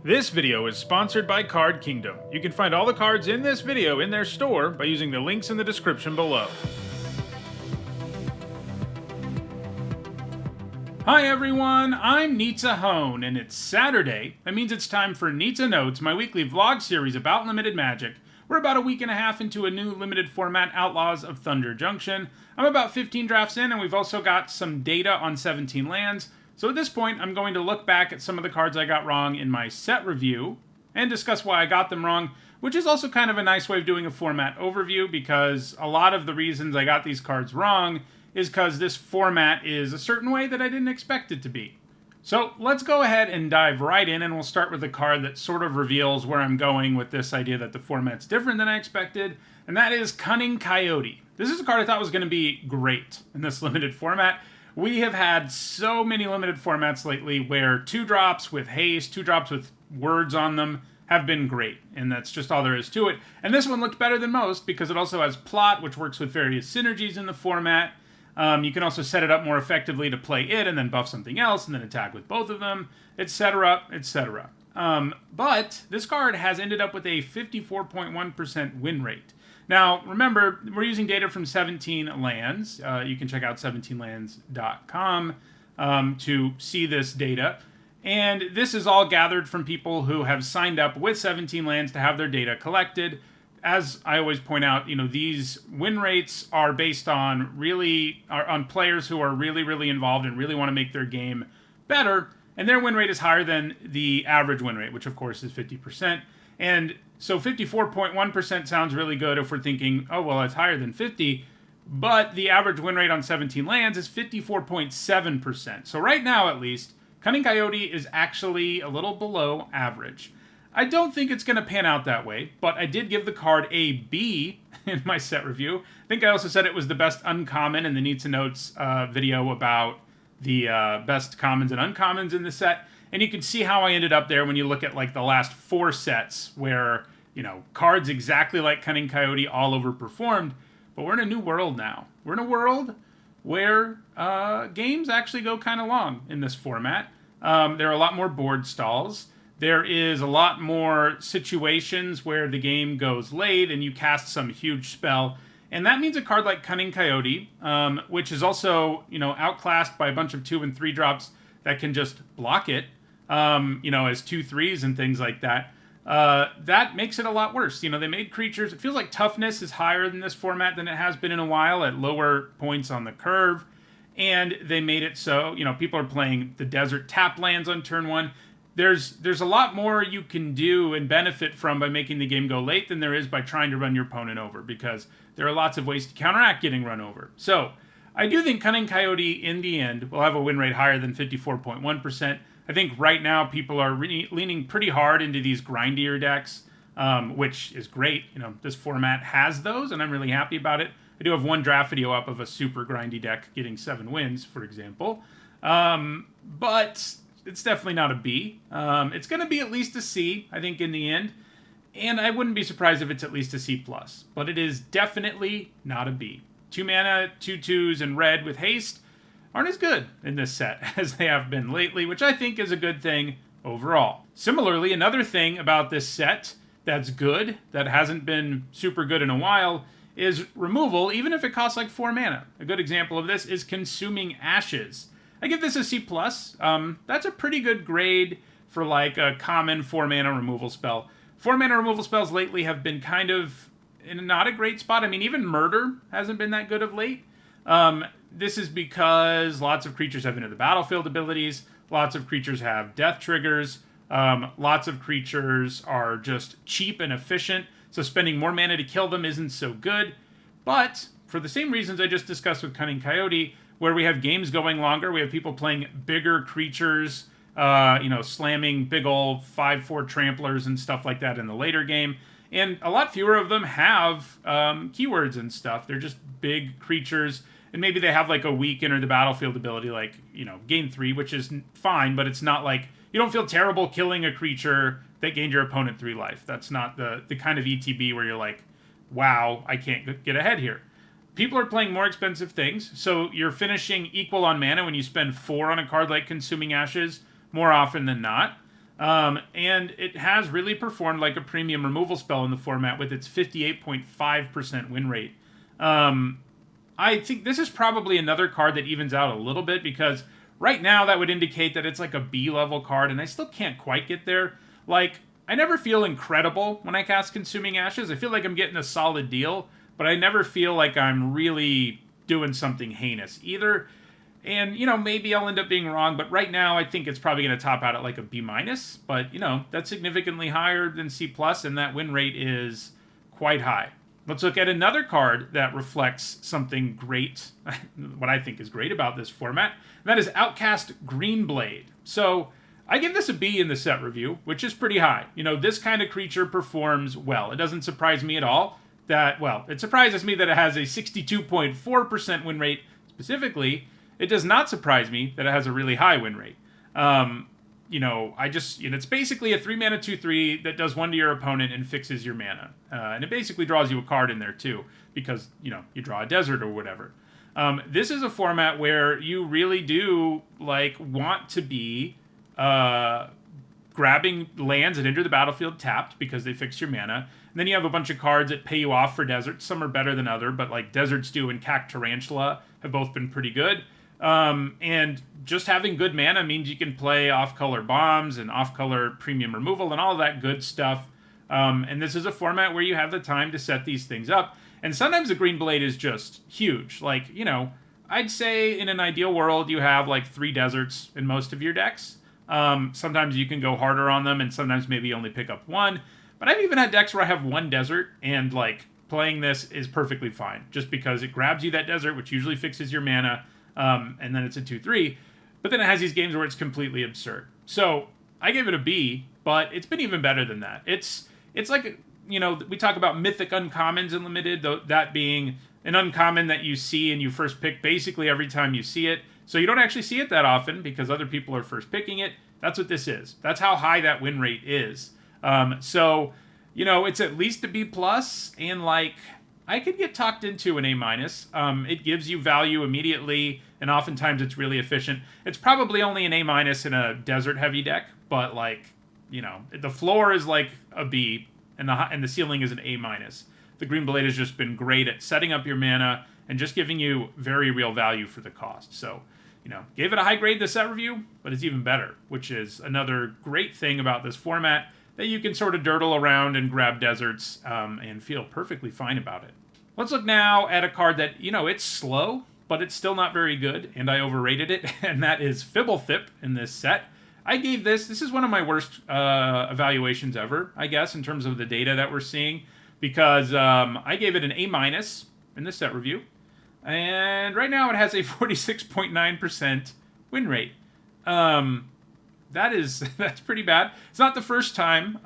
This video is sponsored by Card Kingdom. You can find all the cards in this video in their store by using the links in the description below. Hi everyone, I'm Nitsa Hone, and it's Saturday. That means it's time for Nitsa Notes, my weekly vlog series about limited Magic. We're about a week and a half into a new limited format, Outlaws of Thunder Junction. I'm about 15 drafts in, and we've also got some data on 17 lands. So at this point, I'm going to look back at some of the cards I got wrong in my set review, and discuss why I got them wrong, which is also kind of a nice way of doing a format overview, because a lot of the reasons I got these cards wrong is because this format is a certain way that I didn't expect it to be. So let's go ahead and dive right in, and we'll start with a card that sort of reveals where I'm going with this idea that the format's different than I expected, and that is Cunning Coyote. This is a card I thought was going to be great in this limited format. We have had so many limited formats lately where 2-drops with haste, 2-drops with words on them have been great, and that's just all there is to it. And this one looked better than most because it also has plot, which works with various synergies in the format. You can also set it up more effectively to play it and then buff something else and then attack with both of them, etc., etc. But this card has ended up with a 54.1% win rate. Now, remember, we're using data from 17 lands. You can check out 17lands.com to see this data. And this is all gathered from people who have signed up with 17 lands to have their data collected. As I always point out, these win rates are based on on players who are really involved and really want to make their game better, and their win rate is higher than the average win rate, which of course is 50%. And so 54.1% sounds really good if we're thinking, oh well, it's higher than 50, but the average win rate on 17 lands is 54.7%. So right now, at least, Cunning Coyote is actually a little below average. I don't think it's going to pan out that way, but I did give the card a B in my set review. I think I also said it was the best uncommon in the Needs and Notes video about the best commons and uncommons in the set. And you can see how I ended up there when you look at like the last 4 sets where, cards exactly like Cunning Coyote all overperformed. But we're in a new world now. We're in a world where games actually go kind of long in this format. There are a lot more board stalls. There is a lot more situations where the game goes late and you cast some huge spell. And that means a card like Cunning Coyote, which is also, outclassed by a bunch of 2 and 3 drops that can just block it, as 2/3s and things like that. That makes it a lot worse. They made creatures. It feels like toughness is higher in this format than it has been in a while at lower points on the curve. And they made it so, people are playing the desert tap lands on turn 1. There's a lot more you can do and benefit from by making the game go late than there is by trying to run your opponent over, because there are lots of ways to counteract getting run over. So I do think Cunning Coyote, in the end, will have a win rate higher than 54.1%. I think right now people are leaning pretty hard into these grindier decks, which is great. This format has those, and I'm really happy about it. I do have one draft video up of a super grindy deck getting 7 wins, for example. But it's definitely not a B. It's going to be at least a C, I think, in the end. And I wouldn't be surprised if it's at least a C+. But it is definitely not a B. 2 mana, 2/2s, and red with haste aren't as good in this set as they have been lately, which I think is a good thing overall. Similarly, another thing about this set that's good, that hasn't been super good in a while, is removal, even if it costs like 4 mana. A good example of this is Consuming Ashes. I give this a C+. That's a pretty good grade for like a common 4-mana removal spell. 4-mana removal spells lately have been kind of in not a great spot. I mean, even Murder hasn't been that good of late. This is because lots of creatures have into the battlefield abilities, lots of creatures have death triggers, lots of creatures are just cheap and efficient, so spending more mana to kill them isn't so good. But for the same reasons I just discussed with Cunning Coyote, where we have games going longer, we have people playing bigger creatures, slamming big old 5/4 tramplers and stuff like that in the later game. And a lot fewer of them have keywords and stuff. They're just big creatures, and maybe they have like a weak enter the battlefield ability, like, gain 3, which is fine, but it's not like, you don't feel terrible killing a creature that gained your opponent 3 life. That's not the kind of ETB where you're like, wow, I can't get ahead here. People are playing more expensive things, so you're finishing equal on mana when you spend 4 on a card like Consuming Ashes more often than not. And it has really performed like a premium removal spell in the format with its 58.5% win rate. I think this is probably another card that evens out a little bit, because right now that would indicate that it's like a B level card, and I still can't quite get there. Like, I never feel incredible when I cast Consuming Ashes. I feel like I'm getting a solid deal, but I never feel like I'm really doing something heinous either. And, maybe I'll end up being wrong, but right now I think it's probably going to top out at like a B-. But, that's significantly higher than C+, and that win rate is quite high. Let's look at another card that reflects something great, what I think is great about this format, and that is Outcast Greenblade. So I give this a B in the set review, which is pretty high. This kind of creature performs well. It doesn't surprise me at all it surprises me that it has a 62.4% win rate specifically. It does not surprise me that it has a really high win rate. It's basically a 3-mana 2/3 that does 1 to your opponent and fixes your mana. And it basically draws you a card in there too, because, you draw a desert or whatever. This is a format where you really do, want to be grabbing lands that enter the battlefield tapped because they fix your mana. And then you have a bunch of cards that pay you off for deserts. Some are better than other, but like Desert Stew and Cack Tarantula have both been pretty good. And just having good mana means you can play off-color bombs and off-color premium removal and all that good stuff. And this is a format where you have the time to set these things up. And sometimes the Green Blade is just huge. I'd say in an ideal world, you have 3 deserts in most of your decks. Sometimes you can go harder on them, and sometimes maybe only pick up 1. But I've even had decks where I have 1 desert, and playing this is perfectly fine, just because it grabs you that desert, which usually fixes your mana. And then it's a 2/3, but then it has these games where it's completely absurd. So I gave it a B, but it's been even better than that. It's like, we talk about mythic uncommons in Limited, that being an uncommon that you see and you first pick basically every time you see it. So you don't actually see it that often because other people are first picking it. That's what this is. That's how high that win rate is. It's at least a B+, and I could get talked into an A-. It gives you value immediately, and oftentimes it's really efficient. It's probably only an A- in a desert-heavy deck, but the floor is a B, and the ceiling is an A-. The Green Blade has just been great at setting up your mana and just giving you very real value for the cost. So, gave it a high grade in the set review, but it's even better, which is another great thing about this format, that you can sort of dirtle around and grab deserts and feel perfectly fine about it. Let's look now at a card that, it's slow, but it's still not very good, and I overrated it, and that is Fibble Thip in this set. I gave this is one of my worst evaluations ever, I guess, in terms of the data that we're seeing, because I gave it an A- in the set review, and right now it has a 46.9% win rate. That's pretty bad. It's not the first time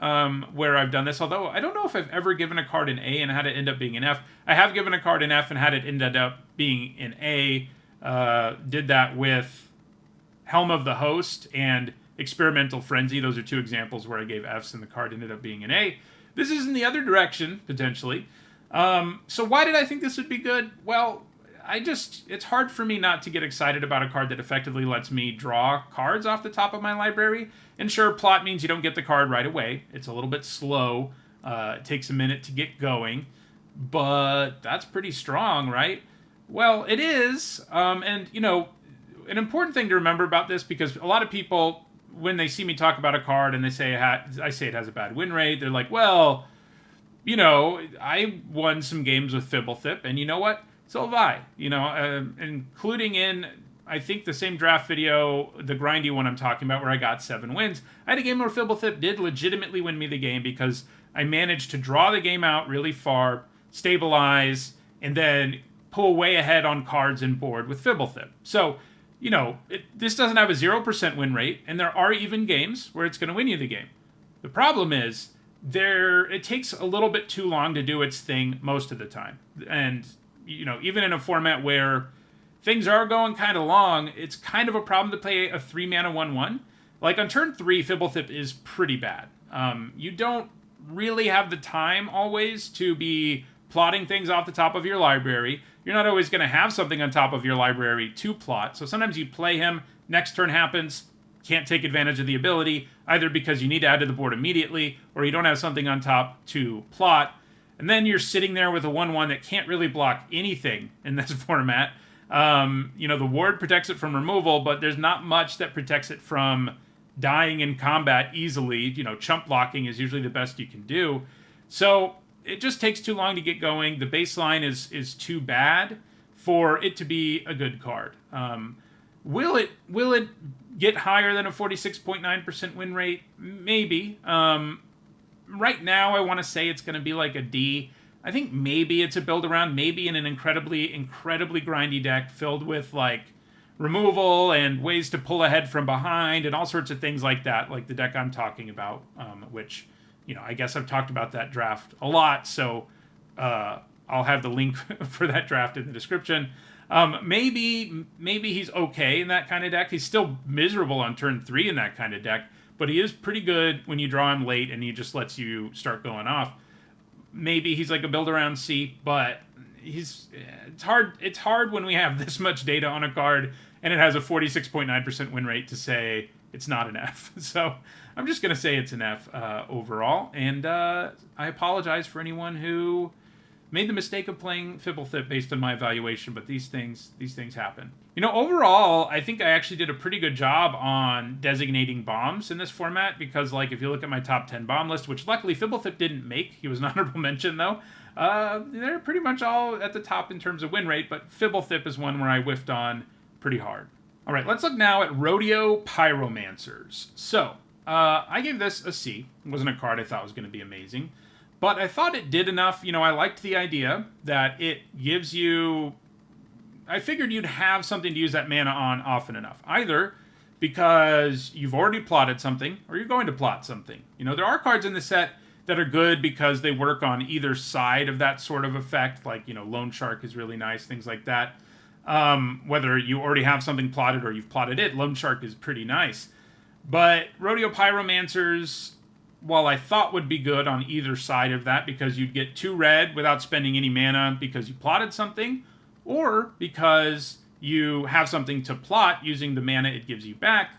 where I've done this, although I don't know if I've ever given a card an A and had it end up being an F. I have given a card an F and had it ended up being an A. Did that with Helm of the Host and Experimental Frenzy. Those are 2 examples where I gave Fs and the card ended up being an A. This is in the other direction, potentially. So why did I think this would be good? Well, it's hard for me not to get excited about a card that effectively lets me draw cards off the top of my library. And sure, plot means you don't get the card right away. It's a little bit slow. It takes a minute to get going. But that's pretty strong, right? Well, it is. And, an important thing to remember about this, because a lot of people, when they see me talk about a card and they say I say it has a bad win rate, they're like, well, I won some games with Fibble Thip, and you know what? So have I, including in, I think, the same draft video, the grindy one I'm talking about, where I got 7 wins. I had a game where Fibble Thip did legitimately win me the game because I managed to draw the game out really far, stabilize, and then pull way ahead on cards and board with Fibble Thip. So, this doesn't have a 0% win rate, and there are even games where it's going to win you the game. The problem is, it takes a little bit too long to do its thing most of the time. And even in a format where things are going kind of long, it's kind of a problem to play a 3-mana 1/1. On turn 3, Fibble Thip is pretty bad. You don't really have the time always to be plotting things off the top of your library. You're not always going to have something on top of your library to plot. So sometimes you play him, next turn happens, can't take advantage of the ability, either because you need to add to the board immediately, or you don't have something on top to plot. And then you're sitting there with a 1/1 that can't really block anything in this format. The ward protects it from removal, but there's not much that protects it from dying in combat easily. Chump blocking is usually the best you can do. So it just takes too long to get going. The baseline is too bad for it to be a good card. Will it get higher than a 46.9% win rate? Maybe. Right now, I want to say it's going to be like a D. I think maybe it's a build around, maybe in an incredibly grindy deck filled with like removal and ways to pull ahead from behind and all sorts of things like that, like the deck I'm talking about, which, I guess I've talked about that draft a lot, so I'll have the link for that draft in the description. Maybe he's okay in that kind of deck. He's still miserable on turn 3 in that kind of deck, but he is pretty good when you draw him late and he just lets you start going off. Maybe he's like a build around C, but it's hard when we have this much data on a card and it has a 46.9% win rate to say it's not an F. So I'm just going to say it's an F overall, and I apologize for anyone who made the mistake of playing Fibble Thip based on my evaluation, but these things happen. Overall, I think I actually did a pretty good job on designating bombs in this format, because if you look at my top 10 bomb list, which luckily Fibble Thip didn't make, he was an honorable mention though, they're pretty much all at the top in terms of win rate, but Fibble Thip is one where I whiffed on pretty hard. All right, let's look now at Rodeo Pyromancers. So, I gave this a C. It wasn't a card I thought was going to be amazing, but I thought it did enough. I liked the idea that it gives you... I figured you'd have something to use that mana on often enough. Either because you've already plotted something, or you're going to plot something. There are cards in the set that are good because they work on either side of that sort of effect. Like, Loan Shark is really nice, things like that. Whether you already have something plotted or you've plotted it, Loan Shark is pretty nice. But Rodeo Pyromancers, while I thought would be good on either side of that, because you'd get 2 red without spending any mana because you plotted something, or because you have something to plot using the mana it gives you back,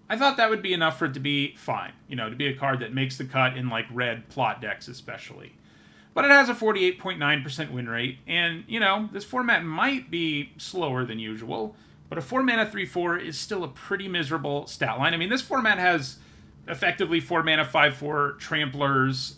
I thought that would be enough for it to be fine. To be a card that makes the cut in red plot decks especially. But it has a 48.9% win rate, and, this format might be slower than usual, but a 4-mana 3/4 is still a pretty miserable stat line. I mean, this format has effectively 4-mana 5/4 tramplers,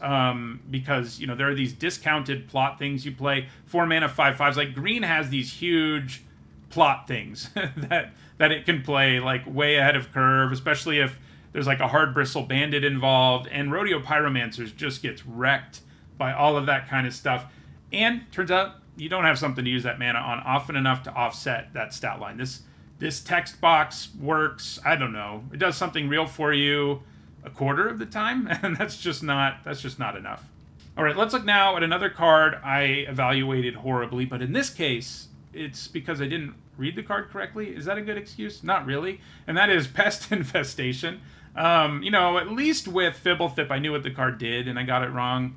because, there are these discounted plot things you play. 4-mana 5/5s. Like, green has these huge plot things that it can play, way ahead of curve, especially if there's, a Hard Bristle Bandit involved, and Rodeo Pyromancers just gets wrecked by all of that kind of stuff. And turns out you don't have something to use that mana on often enough to offset that stat line. This text box works, I don't know, it does something real for you a quarter of the time, and that's just not enough. All right, let's look now at another card I evaluated horribly, but in this case, it's because I didn't read the card correctly. Is that a good excuse? Not really. And that is Pest Infestation. At least with Fibble Thip, I knew what the card did, and I got it wrong.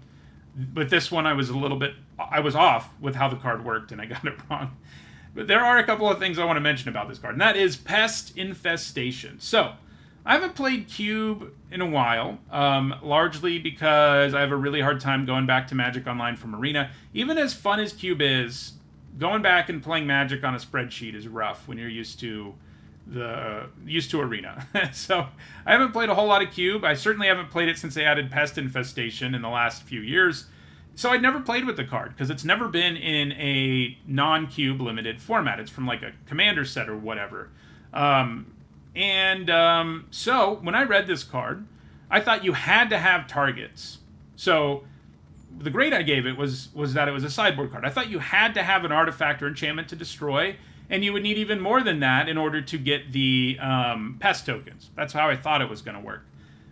With this one, I was off with how the card worked, and I got it wrong. But there are a couple of things I want to mention about this card, and that is Pest Infestation. So, I haven't played Cube in a while, largely because I have a really hard time going back to Magic Online from Arena. Even as fun as Cube is, going back and playing Magic on a spreadsheet is rough when you're used to Arena. So I haven't played a whole lot of Cube. I certainly haven't played it since they added Pest Infestation in the last few years. So I'd never played with the card, because it's never been in a non-Cube limited format. It's from a Commander set or whatever. So when I read this card, I thought you had to have targets. So the grade I gave it was that it was a sideboard card. I thought you had to have an artifact or enchantment to destroy, and you would need even more than that in order to get the pest tokens. That's how I thought it was going to work.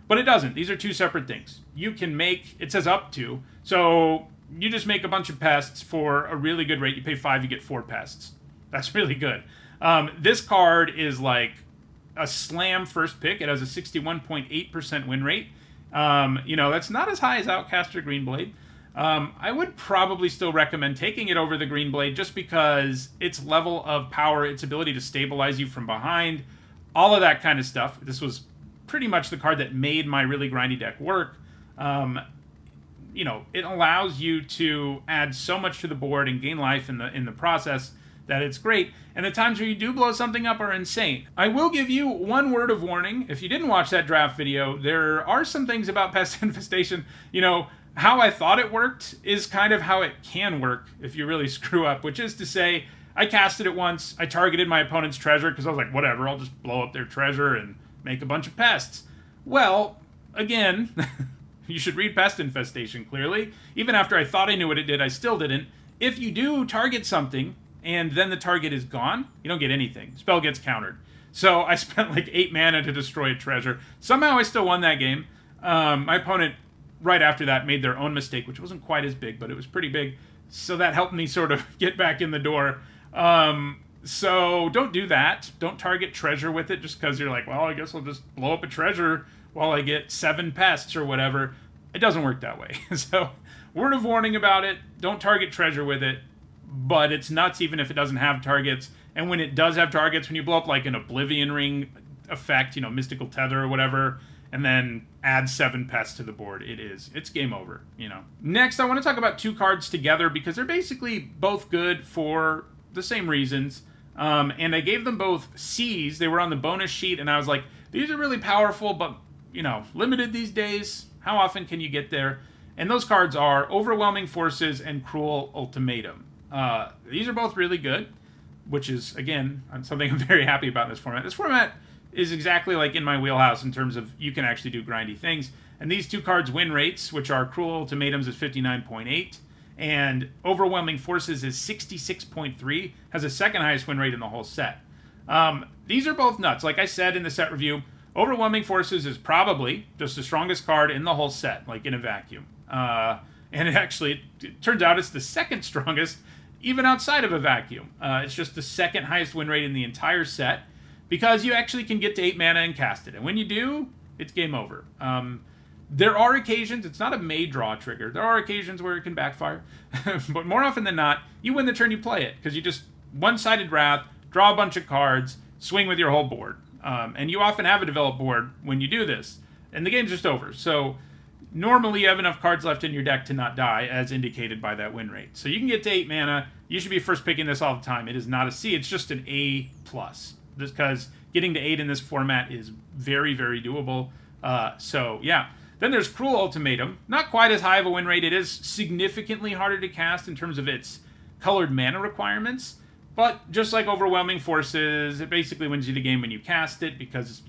But it doesn't. These are two separate things. You can make, it says up to, so you just make a bunch of pests for a really good rate. You pay 5, you get 4 pests. That's really good. This card is a slam first pick. It has a 61.8% win rate. That's not as high as Outcast or Greenblade. I would probably still recommend taking it over the Greenblade, just because its level of power, its ability to stabilize you from behind, all of that kind of stuff. This was pretty much the card that made my really grindy deck work. It allows you to add so much to the board and gain life in the process that it's great. And the times where you do blow something up are insane. I will give you one word of warning. If you didn't watch that draft video, there are some things about Pest Infestation. How I thought it worked is kind of how it can work if you really screw up, which is to say, I casted it once, I targeted my opponent's treasure because I was like, whatever, I'll just blow up their treasure and make a bunch of pests. Well, again, you should read Pest Infestation clearly. Even after I thought I knew what it did, I still didn't. If you do target something and then the target is gone, you don't get anything. Spell gets countered. So I spent like 8 mana to destroy a treasure. Somehow I still won that game. My opponent, right after that, made their own mistake, which wasn't quite as big, but it was pretty big. So that helped me sort of get back in the door. So don't do that. Don't target treasure with it just because you're like, well, I guess I'll just blow up a treasure while I get 7 pests or whatever. It doesn't work that way. So word of warning about it, don't target treasure with it. But it's nuts even if it doesn't have targets. And when it does have targets, when you blow up like an Oblivion Ring effect, Mystical Tether or whatever, and then add 7 pests to the board, it's game over, Next, I want to talk about 2 cards together because they're basically both good for the same reasons. And I gave them both C's. They were on the bonus sheet, and I was like, these are really powerful, but, limited these days. How often can you get there? And those cards are Overwhelming Forces and Cruel Ultimatum. These are both really good, which is, again, something I'm very happy about in this format. This format is exactly like in my wheelhouse in terms of you can actually do grindy things. And these 2 cards' win rates, which are Cruel Ultimatums is 59.8, and Overwhelming Forces is 66.3, has the second highest win rate in the whole set. These are both nuts. Like I said in the set review, Overwhelming Forces is probably just the strongest card in the whole set, like in a vacuum. And it turns out it's the second strongest, even outside of a vacuum. It's just the second highest win rate in the entire set, because you actually can get to 8 mana and cast it. And when you do, it's game over. There are occasions, it's not a May draw trigger, there are occasions where it can backfire. But more often than not, you win the turn you play it, because you just one-sided wrath, draw a bunch of cards, swing with your whole board. And you often have a developed board when you do this, and the game's just over. So normally you have enough cards left in your deck to not die, as indicated by that win rate. So you can get to 8 mana. You should be first picking this all the time. It is not a C, it's just an A+. Because getting to 8 in this format is very, very doable. So, yeah. Then there's Cruel Ultimatum. Not quite as high of a win rate. It is significantly harder to cast in terms of its colored mana requirements. But just like Overwhelming Forces, it basically wins you the game when you cast it because,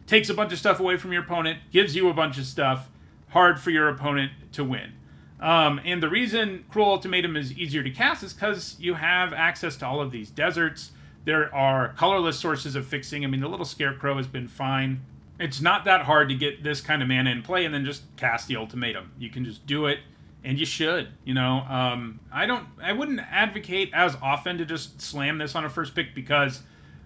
takes a bunch of stuff away from your opponent, gives you a bunch of stuff, hard for your opponent to win. And the reason Cruel Ultimatum is easier to cast is because you have access to all of these deserts. There are colorless sources of fixing. I mean, the little Scarecrow has been fine. It's not that hard to get this kind of mana in play and then just cast the Ultimatum. You can just do it, and you should, I wouldn't advocate as often to just slam this on a first pick because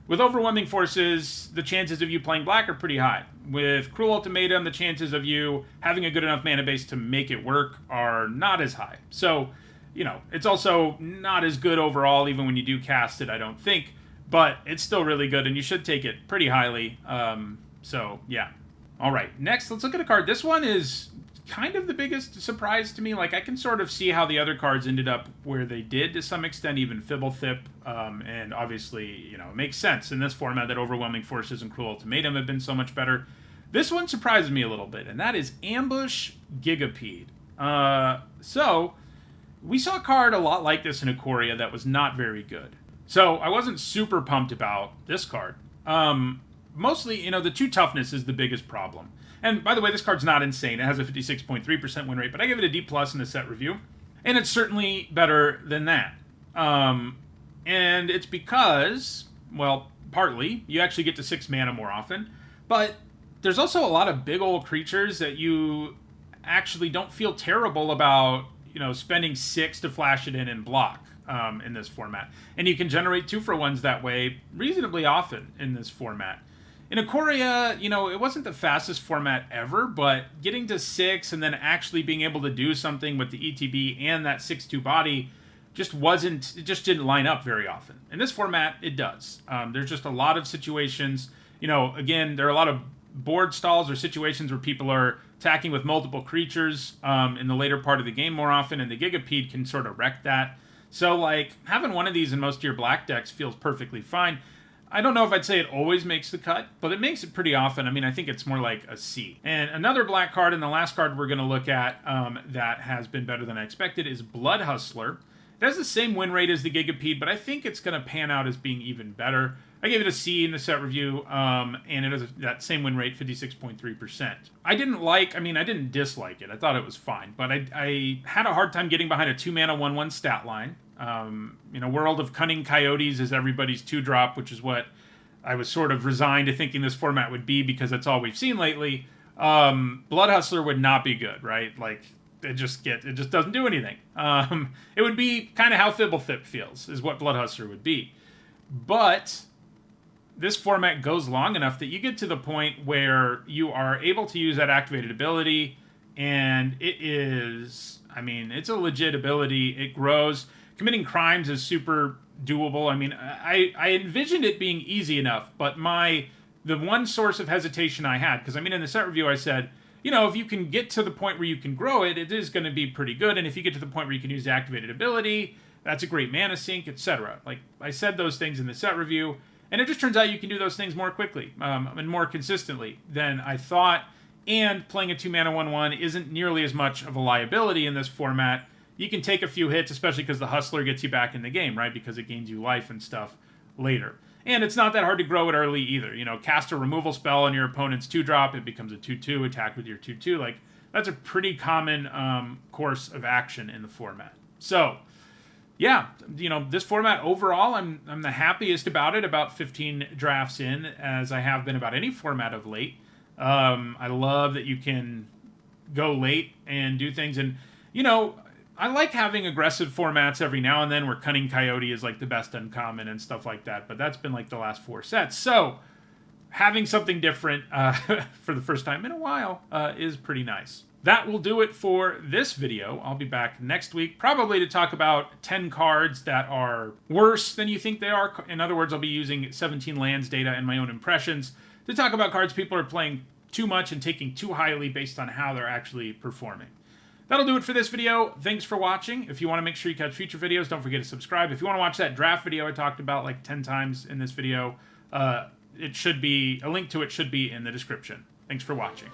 with Overwhelming Forces, the chances of you playing black are pretty high. With Cruel Ultimatum, the chances of you having a good enough mana base to make it work are not as high. So, it's also not as good overall, even when you do cast it, I don't think. But it's still really good, and you should take it pretty highly. So, yeah. All right, next, let's look at a card. This one is kind of the biggest surprise to me. Like, I can sort of see how the other cards ended up where they did to some extent, even Fibble Thip. And obviously, it makes sense in this format that Overwhelming Forces and Cruel Ultimatum have been so much better. This one surprised me a little bit, and that is Ambush Gigapede. So, we saw a card a lot like this in Ikoria that was not very good. So, I wasn't super pumped about this card. Mostly, the 2 toughness is the biggest problem. And by the way, this card's not insane. It has a 56.3% win rate, but I give it a D+ in the set review. And it's certainly better than that. And it's because, well, partly, you actually get to 6 mana more often. But there's also a lot of big old creatures that you actually don't feel terrible about, spending 6 to flash it in and block in this format. And you can generate 2-for-1s that way reasonably often in this format. In Ikoria, it wasn't the fastest format ever, but getting to 6 and then actually being able to do something with the ETB and that 6/2 body it just didn't line up very often. In this format, it does. There's just a lot of situations. you know, again, there are a lot of board stalls or situations where people are attacking with multiple creatures in the later part of the game more often, and the Gigapede can sort of wreck that. So, like, having one of these in most of your black decks feels perfectly fine. I don't know if I'd say it always makes the cut, but it makes it pretty often. I mean, I think it's more like a C. And another black card, and the last card we're going to look at that has been better than I expected, is Blood Hustler. It has the same win rate as the Gigapede, but I think it's going to pan out as being even better. I gave it a C in the set review, and it has that same win rate, 56.3%. I didn't dislike it. I thought it was fine, but I had a hard time getting behind a 2-mana 1/1 stat line. In a world of Cunning Coyotes is everybody's 2-drop, which is what I was sort of resigned to thinking this format would be because that's all we've seen lately. Blood Hustler would not be good, right? Like, it just doesn't do anything. It would be kind of how Fibble Thip feels, is what Blood Hustler would be. But this format goes long enough that you get to the point where you are able to use that activated ability, and it is, I mean, it's a legit ability. It grows. Committing crimes is super doable. I mean, I envisioned it being easy enough, but the one source of hesitation I had, because I mean, in the set review I said, you know, if you can get to the point where you can grow it, it is going to be pretty good, and if you get to the point where you can use the activated ability, that's a great mana sink, etc. Like, I said those things in the set review, and it just turns out you can do those things more quickly and more consistently than I thought, and playing a 2-mana 1/1 isn't nearly as much of a liability in this format. You can take a few hits, especially because the Hustler gets you back in the game, right? Because it gains you life and stuff later. And it's not that hard to grow it early either. You know, cast a removal spell on your opponent's 2-drop, it becomes a 2/2, attack with your 2/2. Like, that's a pretty common course of action in the format. So, yeah, you know, this format overall, I'm the happiest about it, about 15 drafts in, as I have been about any format of late. I love that you can go late and do things, and, you know, I like having aggressive formats every now and then where Cunning Coyote is like the best uncommon and stuff like that, but that's been like the last 4 sets. So having something different for the first time in a while is pretty nice. That will do it for this video. I'll be back next week, probably to talk about 10 cards that are worse than you think they are. In other words, I'll be using 17 lands data and my own impressions to talk about cards people are playing too much and taking too highly based on how they're actually performing. That'll do it for this video. Thanks for watching. If you want to make sure you catch future videos, don't forget to subscribe. If you want to watch that draft video I talked about like 10 times in this video, a link to it should be in the description. Thanks for watching.